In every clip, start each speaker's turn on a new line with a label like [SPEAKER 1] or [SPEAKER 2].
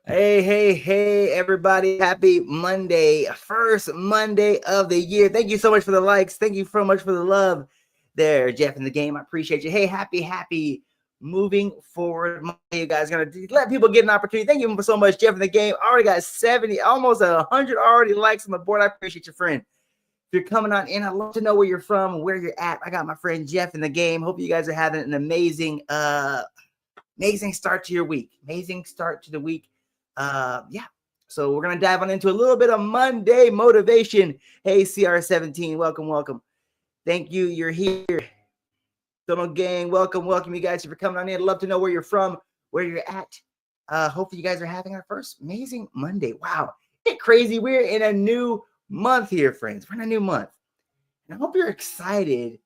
[SPEAKER 1] Hey, everybody. Happy Monday. First Monday of the year. Thank you so much for the likes. Thank you so much for the love there, Jeff in the game. I appreciate you. Hey, happy moving forward Monday. You guys gonna let people get an opportunity. Thank you so much, Jeff in the game. Already got 70, almost 100 already likes on the board. I appreciate you, friend. If you're coming on in, I'd love to know where you're from, where you're at. I got my friend Jeff in the game. Hope you guys are having an amazing start to your week. Amazing start to the week. Yeah. So we're gonna dive on into a little bit of Monday motivation. Hey, CR17, welcome. Thank you. You're here. Donald Gang, welcome, you guys. If you're coming on in, I'd love to know where you're from, where you're at. Hopefully you guys are having our first amazing Monday. Wow, it's crazy. We're in a new month here, friends. We're in a new month, and I hope you're excited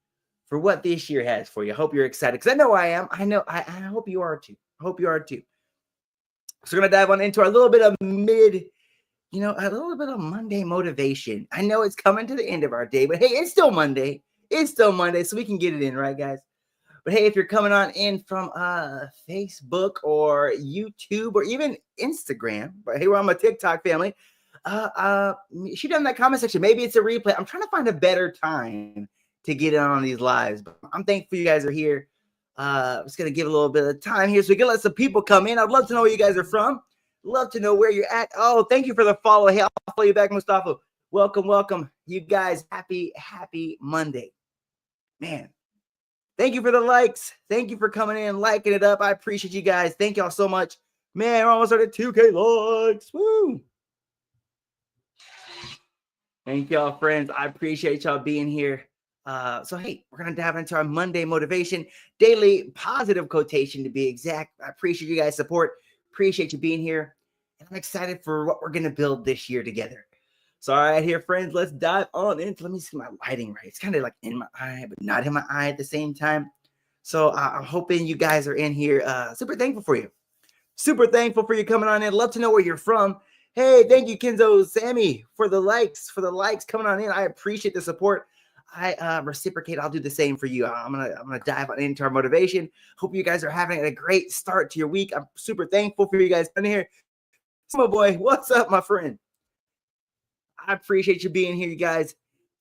[SPEAKER 1] for what this year has for you. I hope you're excited because I know I am. I hope you are too. I hope you are too. So we're gonna dive on into our little bit of a little bit of Monday motivation. I know it's coming to the end of our day, but hey, it's still Monday. It's still Monday, so we can get it in, right, guys? But hey, if you're coming on in from Facebook or YouTube or even Instagram, but hey, we're on my TikTok family. Shoot down in that comment section. Maybe it's a replay. I'm trying to find a better time to get on these lives, but I'm thankful you guys are here. I'm just gonna give a little bit of time here so we can let some people come in. I'd love to know where you guys are from. Love to know where you're at. Oh, thank you for the follow. Hey, I'll follow you back, Mustafa. Welcome, you guys. Happy Monday, man. Thank you for the likes. Thank you for coming in, liking it up. I appreciate you guys. Thank y'all so much. Man, we're almost at 2K likes. Woo! Thank y'all, friends. I appreciate y'all being here. So, hey, we're going to dive into our Monday motivation, daily positive quotation to be exact. I appreciate you guys' support. Appreciate you being here. And I'm excited for what we're going to build this year together. So, all right, here, friends, let's dive on into. Let me see my lighting right. It's kind of like in my eye, but not in my eye at the same time. So, I'm hoping you guys are in here. Super thankful for you. Super thankful for you coming on in. Love to know where you're from. Hey, thank you, Kenzo Sammy, for the likes coming on in. I appreciate the support. I reciprocate. I'll do the same for you. I'm gonna dive on into our motivation. Hope you guys are having a great start to your week. I'm super thankful for you guys in here. My boy, what's up, my friend? I appreciate you being here, you guys.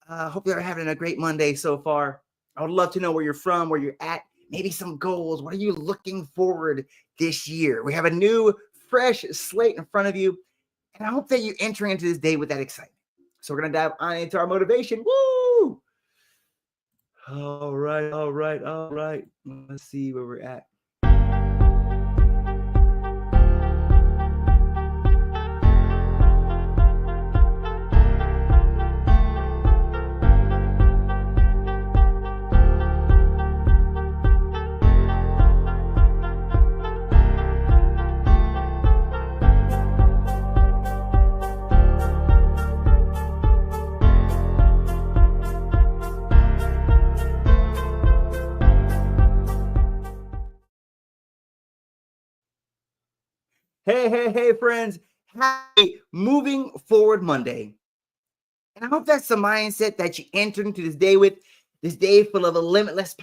[SPEAKER 1] Hope you're having a great Monday so far. I would love to know where you're from, where you're at, maybe some goals. What are you looking forward this year? We have a new, fresh slate in front of you, and I hope that you're entering into this day with that excitement. So we're gonna dive on into our motivation. Woo! All right. Let's see where we're at. Hey, friends. Happy Moving Forward Monday. And I hope that's the mindset that you enter into this day with, this day full of a limitless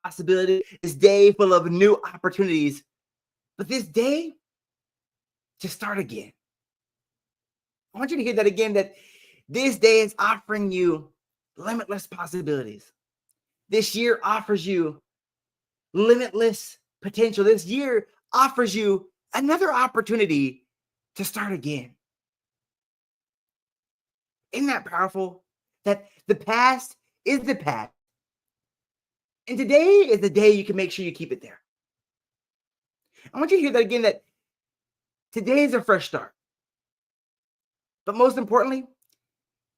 [SPEAKER 1] possibility, this day full of new opportunities, but this day to start again. I want you to hear that again, that this day is offering you limitless possibilities. This year offers you limitless potential. This year offers you another opportunity to start again. Isn't that powerful? That the past is the past. And today is the day you can make sure you keep it there. I want you to hear that again, that today is a fresh start. But most importantly,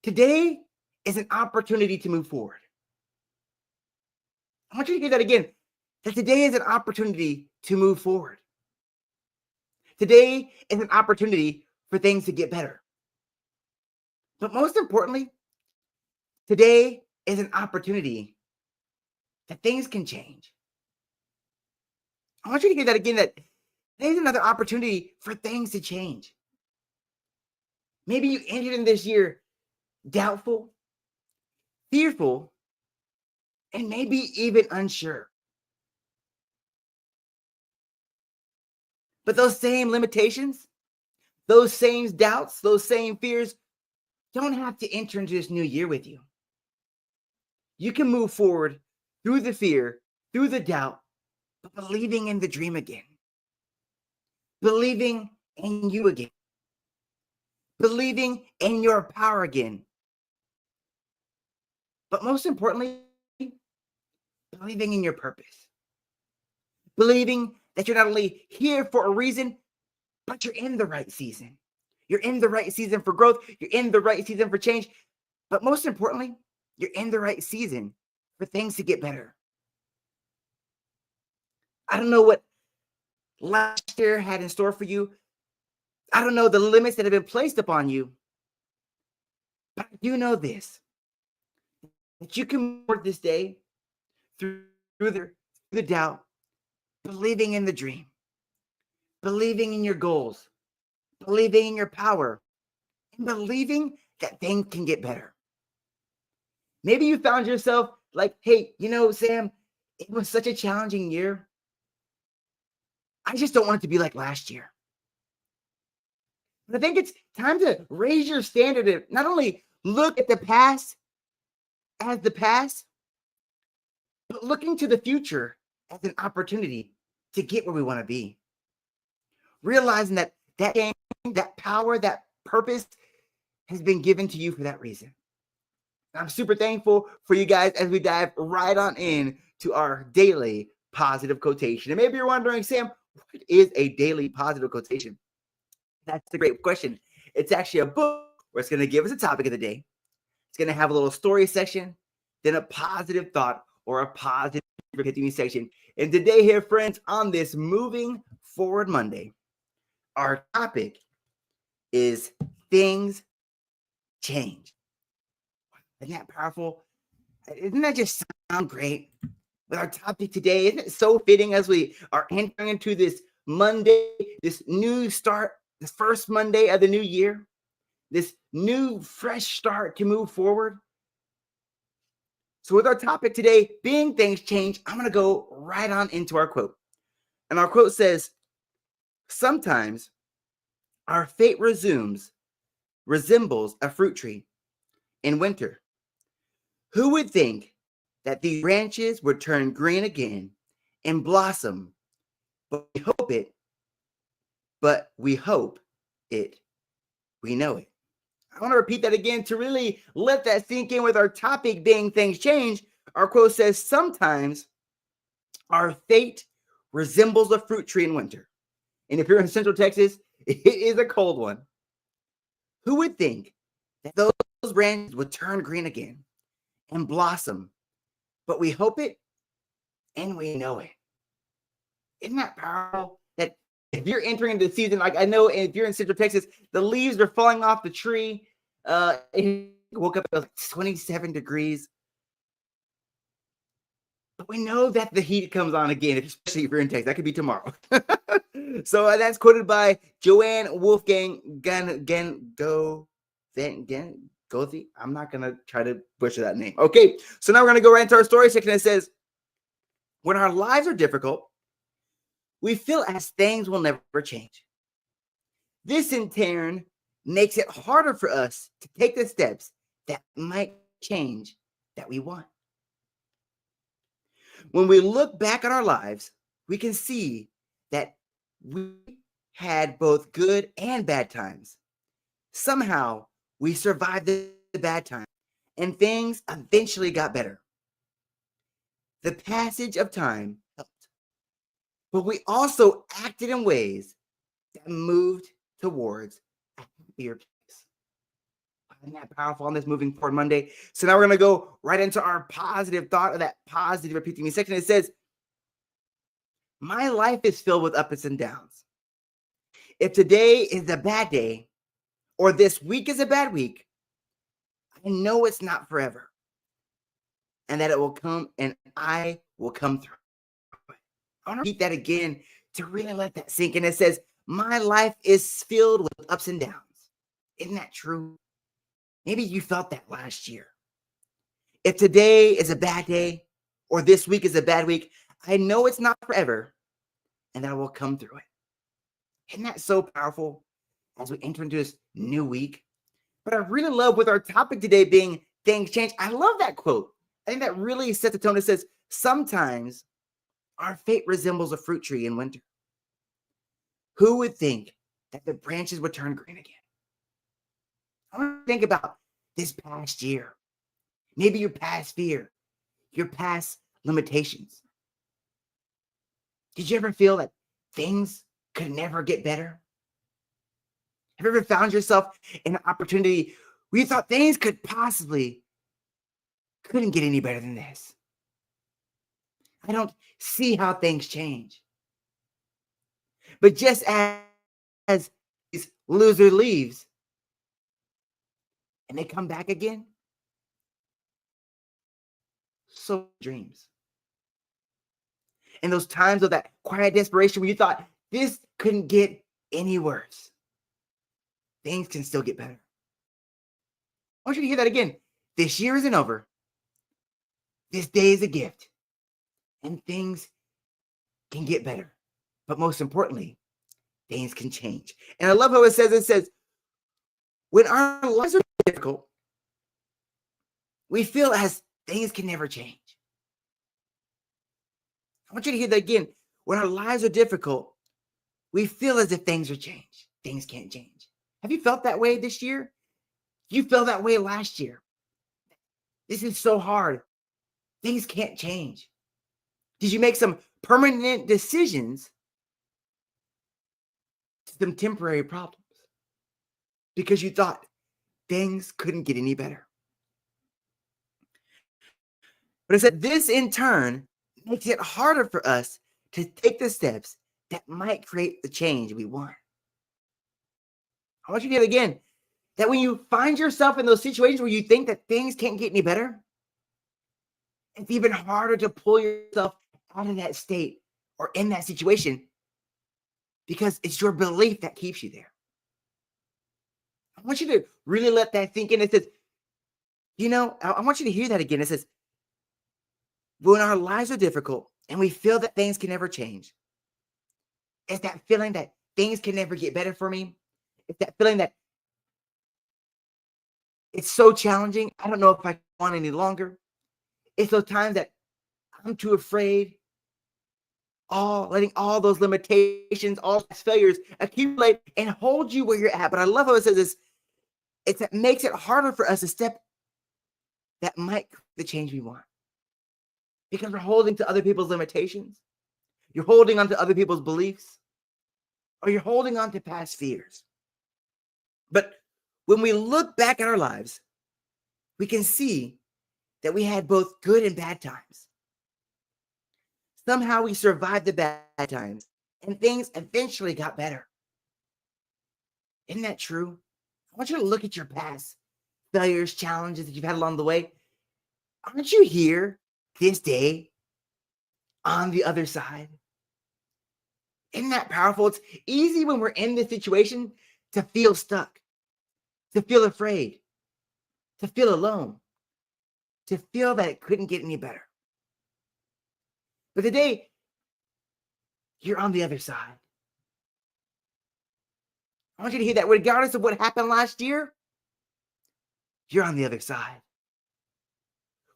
[SPEAKER 1] today is an opportunity to move forward. I want you to hear that again, that today is an opportunity to move forward. Today is an opportunity for things to get better. But most importantly, today is an opportunity that things can change. I want you to hear that again, that there's another opportunity for things to change. Maybe you entered in this year doubtful, fearful, and maybe even unsure. But those same limitations, those same doubts, those same fears don't have to enter into this new year with you. You can move forward through the fear, through the doubt, but believing in the dream again. Believing in you again. Believing in your power again. But most importantly, believing in your purpose. Believing that you're not only here for a reason, but you're in the right season. You're in the right season for growth. You're in the right season for change. But most importantly, you're in the right season for things to get better. I don't know what last year had in store for you. I don't know the limits that have been placed upon you. But I do know this, that you can work this day through the doubt, believing in the dream, believing in your goals, believing in your power, and believing that things can get better. Maybe you found yourself like, hey, Sam, it was such a challenging year. I just don't want it to be like last year. But I think it's time to raise your standard and not only look at the past as the past, but looking to the future as an opportunity to get where we want to be. Realizing that game, that power, that purpose has been given to you for that reason. I'm super thankful for you guys as we dive right on in to our daily positive quotation. And maybe you're wondering, Sam, what is a daily positive quotation? That's a great question. It's actually a book where it's going to give us a topic of the day. It's going to have a little story section, then a positive thought or a positive epiphany section. And today here, friends, on this Moving Forward Monday, our topic is things change. Isn't that powerful? Isn't that just sound great? With our topic today, isn't it so fitting as we are entering into this Monday, this new start, this first Monday of the new year, this new fresh start to move forward? So with our topic today being things change, I'm going to go right on into our quote. And our quote says, sometimes our fate resembles a fruit tree in winter. Who would think that these branches would turn green again and blossom? But we hope it. We know it. I want to repeat that again to really let that sink in with our topic being things change. Our quote says, sometimes our fate resembles a fruit tree in winter. And if you're in Central Texas, it is a cold one. Who would think that those branches would turn green again and blossom? But we hope it and we know it. Isn't that powerful? That if you're entering the season, like I know if you're in Central Texas, the leaves are falling off the tree. It woke up, it was like 27 degrees. But we know that the heat comes on again, especially if you're in Texas. That could be tomorrow. So that's quoted by Joanne Wolfgang Goethe. I'm not going to try to butcher that name. Okay, so now we're going to go right into our story section. It says, when our lives are difficult, we feel as things will never change. This in turn makes it harder for us to take the steps that might change that we want. When we look back at our lives, we can see that we had both good and bad times. Somehow, we survived the bad time, and things eventually got better. The passage of time helped, but we also acted in ways that moved towards a happier place. Isn't that powerful on this Moving Forward Monday? So now we're going to go right into our positive thought of that positive repeating me section. It says, my life is filled with ups and downs. If today is a bad day, or this week is a bad week, I know it's not forever, and that it will come, and I will come through. I want to repeat that again to really let that sink in. It says, my life is filled with ups and downs. Isn't that true? Maybe you felt that last year. If today is a bad day, or this week is a bad week, I know it's not forever, and that I will come through it. Isn't that so powerful? as we enter into this new week. But I really love with our topic today being things change. I love that quote. I think that really sets the tone. It says, sometimes our fate resembles a fruit tree in winter. Who would think that the branches would turn green again? I want to think about this past year, maybe your past fear, your past limitations. Did you ever feel that things could never get better? Have you ever found yourself in an opportunity where you thought things couldn't get any better than this? I don't see how things change. But just as these loser leaves and they come back again, so dreams. In those times of that quiet desperation where you thought this couldn't get any worse, things can still get better. I want you to hear that again. This year isn't over. This day is a gift. And things can get better. But most importantly, things can change. And I love how it says, when our lives are difficult, we feel as things can never change. I want you to hear that again. When our lives are difficult, we feel as if things are changed. Things can't change. Have you felt that way this year? You felt that way last year. This is so hard. Things can't change. Did you make some permanent decisions to some temporary problems because you thought things couldn't get any better? But it said this in turn makes it harder for us to take the steps that might create the change we want. I want you to hear it again, that when you find yourself in those situations where you think that things can't get any better, it's even harder to pull yourself out of that state or in that situation because it's your belief that keeps you there. I want you to really let that sink in. It says, I want you to hear that again. It says, when our lives are difficult and we feel that things can never change, it's that feeling that things can never get better for me. It's that feeling that it's so challenging. I don't know if I want any longer. It's those times that I'm too afraid. Letting all those limitations, all those failures accumulate and hold you where you're at. But I love how it says this. It makes it harder for us to step that might create the change we want. Because we're holding to other people's limitations. You're holding on to other people's beliefs. Or you're holding on to past fears. But when we look back at our lives, we can see that we had both good and bad times. Somehow we survived the bad times and things eventually got better. Isn't that true? I want you to look at your past failures, challenges that you've had along the way. Aren't you here this day on the other side? Isn't that powerful? It's easy when we're in this situation to feel stuck, to feel afraid, to feel alone, to feel that it couldn't get any better. But today, you're on the other side. I want you to hear that regardless of what happened last year, you're on the other side.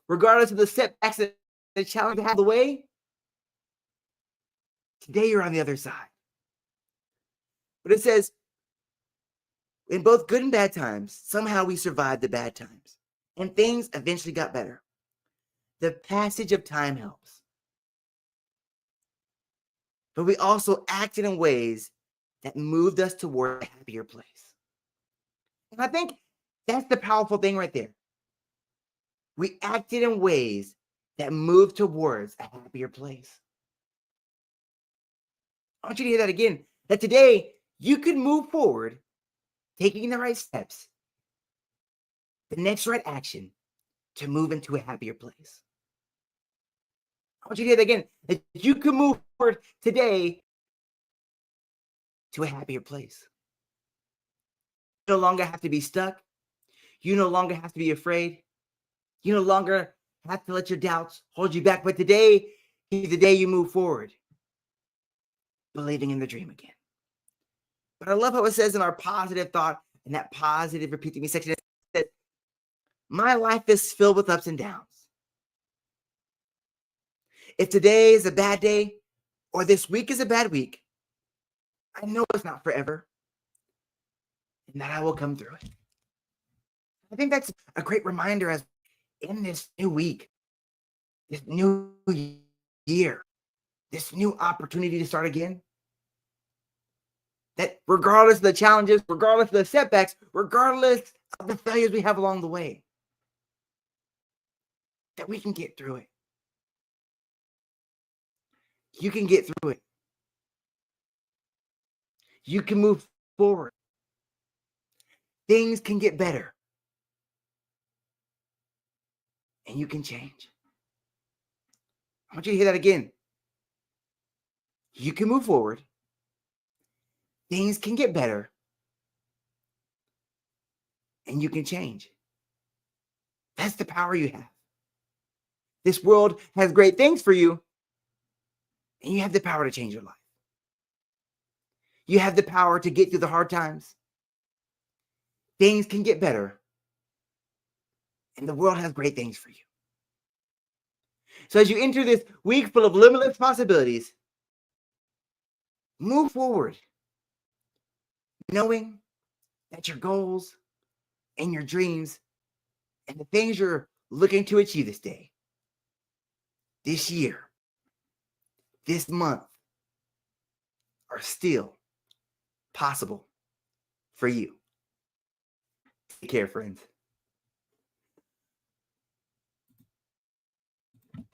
[SPEAKER 1] Regardless of the setbacks and the challenge you have the way, today you're on the other side. But it says, in both good and bad times, somehow we survived the bad times. And things eventually got better. The passage of time helps. But we also acted in ways that moved us toward a happier place. And I think that's the powerful thing right there. We acted in ways that moved towards a happier place. I want you to hear that again, that today you can move forward, taking the right steps, the next right action to move into a happier place. I want you to hear that again, that you can move forward today to a happier place. You no longer have to be stuck. You no longer have to be afraid. You no longer have to let your doubts hold you back. But today is the day you move forward, believing in the dream again. But I love how it says in our positive thought, in that positive repeat to me section, that my life is filled with ups and downs. If today is a bad day or this week is a bad week, I know it's not forever and that I will come through it. I think that's a great reminder as in this new week, this new year, this new opportunity to start again, that regardless of the challenges, regardless of the setbacks, regardless of the failures we have along the way, that we can get through it. You can get through it. You can move forward. Things can get better. And you can change. I want you to hear that again. You can move forward. Things can get better. And you can change. That's the power you have. This world has great things for you. And you have the power to change your life. You have the power to get through the hard times. Things can get better. And the world has great things for you. So as you enter this week full of limitless possibilities, move forward, knowing that your goals and your dreams and the things you're looking to achieve this day, this year, this month, are still possible for you. Take care, friends.